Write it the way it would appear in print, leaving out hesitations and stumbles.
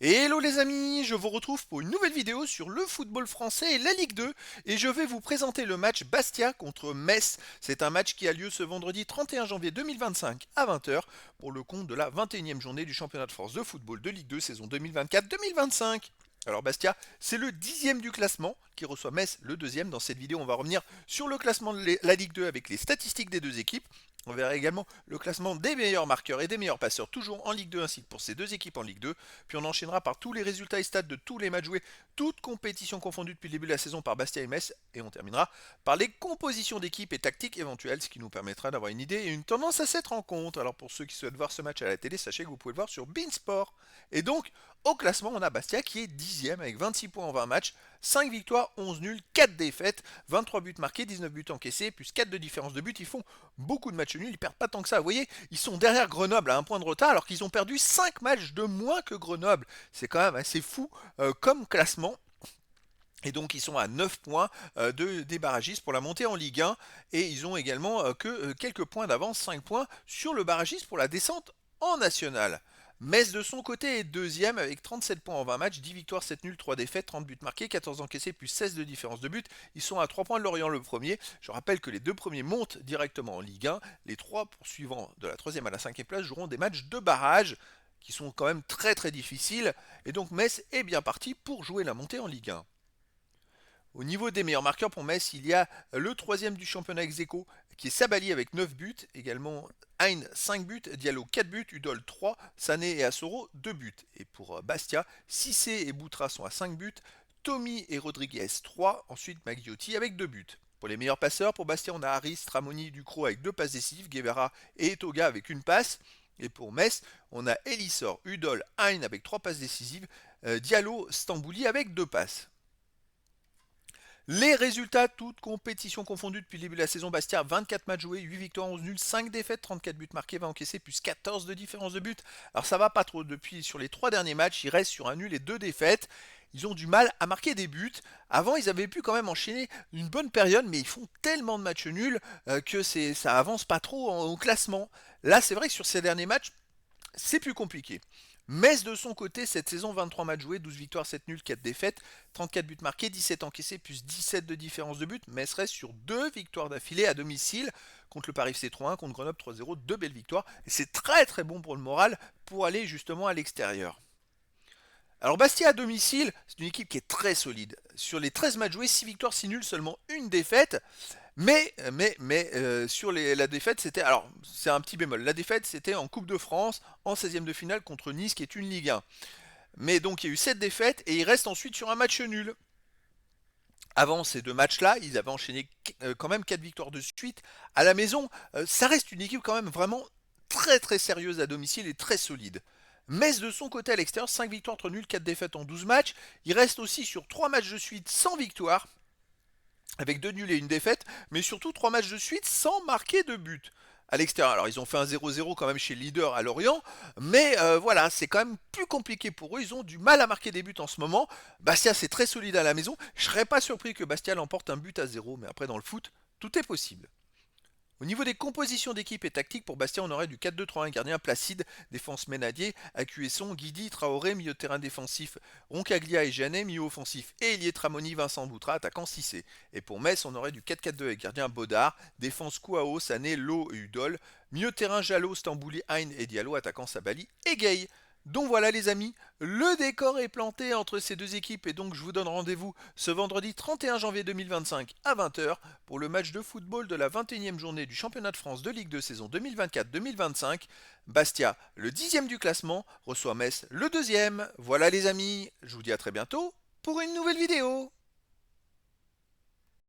Et hello les amis, je vous retrouve pour une nouvelle vidéo sur le football français et la Ligue 2 et je vais vous présenter le match Bastia contre Metz. C'est un match qui a lieu ce vendredi 31 janvier 2025 à 20h pour le compte de la 21e journée du championnat de France de football de Ligue 2 saison 2024-2025. Alors Bastia, c'est le 10e du classement qui reçoit Metz le deuxième. Dans cette vidéo, on va revenir sur le classement de la Ligue 2 avec les statistiques des deux équipes. On verra également le classement des meilleurs marqueurs et des meilleurs passeurs, toujours en Ligue 2 ainsi que pour ces deux équipes en Ligue 2. Puis on enchaînera par tous les résultats et stats de tous les matchs joués, toutes compétitions confondues depuis le début de la saison par Bastia et Metz. Et on terminera par les compositions d'équipes et tactiques éventuelles, ce qui nous permettra d'avoir une idée et une tendance à cette rencontre. Alors pour ceux qui souhaitent voir ce match à la télé, sachez que vous pouvez le voir sur Beansport. Et donc, au classement, on a Bastia qui est 10e avec 26 points en 20 matchs, 5 victoires, 11 nuls, 4 défaites, 23 buts marqués, 19 buts encaissés, plus 4 de différence de but. Ils font beaucoup de matchs nuls, ils perdent pas tant que ça. Vous voyez, ils sont derrière Grenoble à un point de retard alors qu'ils ont perdu 5 matchs de moins que Grenoble. C'est quand même assez fou comme classement. Et donc ils sont à 9 points des barragistes pour la montée en Ligue 1. Et ils ont également que quelques points d'avance, 5 points sur le barragiste pour la descente en nationale. Metz de son côté est deuxième avec 37 points en 20 matchs, 10 victoires, 7 nuls, 3 défaites, 30 buts marqués, 14 encaissés, plus 16 de différence de but. Ils sont à 3 points de Lorient le premier. Je rappelle que les deux premiers montent directement en Ligue 1. Les trois poursuivants de la 3e à la 5e place joueront des matchs de barrage qui sont quand même très très difficiles. Et donc Metz est bien parti pour jouer la montée en Ligue 1. Au niveau des meilleurs marqueurs pour Metz, il y a le troisième du championnat ex aequo, qui est Sabali avec 9 buts, également Hein 5 buts, Diallo 4 buts, Udol 3, Sané et Assoro 2 buts. Et pour Bastia, Cissé et Boutra sont à 5 buts, Tommy et Rodriguez 3, ensuite Magliotti avec 2 buts. Pour les meilleurs passeurs, pour Bastia, on a Harris, Tramoni, Ducrot avec 2 passes décisives, Guevara et Etoga avec une passe. Et pour Metz, on a Elissor, Udol, Hein avec 3 passes décisives, Diallo, Stambouli avec 2 passes. Les résultats, toutes compétitions confondues depuis le début de la saison, Bastia, 24 matchs joués, 8 victoires, 11 nuls, 5 défaites, 34 buts marqués, 20 encaissés, plus 14 de différence de but. Alors ça va pas trop depuis sur les 3 derniers matchs, ils restent sur un nul et 2 défaites. Ils ont du mal à marquer des buts. Avant, ils avaient pu quand même enchaîner une bonne période, mais ils font tellement de matchs nuls que ça avance pas trop au classement. Là, c'est vrai que sur ces derniers matchs, c'est plus compliqué. Metz de son côté, cette saison, 23 matchs joués, 12 victoires, 7 nuls, 4 défaites, 34 buts marqués, 17 encaissés, plus 17 de différence de but. Metz reste sur 2 victoires d'affilée à domicile contre le Paris FC 3-1, contre Grenoble 3-0, 2 belles victoires. Et c'est très très bon pour le moral pour aller justement à l'extérieur. Alors Bastia à domicile, c'est une équipe qui est très solide. Sur les 13 matchs joués, 6 victoires, 6 nuls, seulement une défaite. Mais sur la défaite, c'était. Alors, c'est un petit bémol. La défaite, c'était en Coupe de France, en 16e de finale contre Nice, qui est une Ligue 1. Mais donc, il y a eu 7 défaites et il reste ensuite sur un match nul. Avant ces deux matchs-là, ils avaient enchaîné quand même 4 victoires de suite à la maison. Ça reste une équipe quand même vraiment très très sérieuse à domicile et très solide. Metz de son côté à l'extérieur, 5 victoires, 3 nuls, 4 défaites en 12 matchs. Il reste aussi sur 3 matchs de suite sans victoire avec 2 nuls et une défaite, mais surtout 3 matchs de suite sans marquer de but à l'extérieur. Alors ils ont fait un 0-0 quand même chez le leader à Lorient, mais voilà, c'est quand même plus compliqué pour eux, ils ont du mal à marquer des buts en ce moment. Bastia c'est très solide à la maison, je serais pas surpris que Bastia l'emporte un but à 0, mais après dans le foot, tout est possible. Au niveau des compositions d'équipe et tactique, pour Bastia, on aurait du 4-2-3-1 gardien Placide, défense Ménadier, Acuesson, Guidi, Traoré, milieu de terrain défensif, Roncaglia et Jeannet, milieu offensif, et Elie Tramoni, Vincent Boutra, attaquant Cissé. Et pour Metz, on aurait du 4-4-2 avec gardien Baudard, défense Kouao, Sané, Lo et Udol, milieu de terrain Jalot, Stambouli, Hein et Diallo, attaquant Sabali et Gay. Donc voilà les amis, le décor est planté entre ces deux équipes et donc je vous donne rendez-vous ce vendredi 31 janvier 2025 à 20h pour le match de football de la 21e journée du championnat de France de Ligue 2 saison 2024-2025. Bastia, le 10e du classement, reçoit Metz le 2e. Voilà les amis, je vous dis à très bientôt pour une nouvelle vidéo.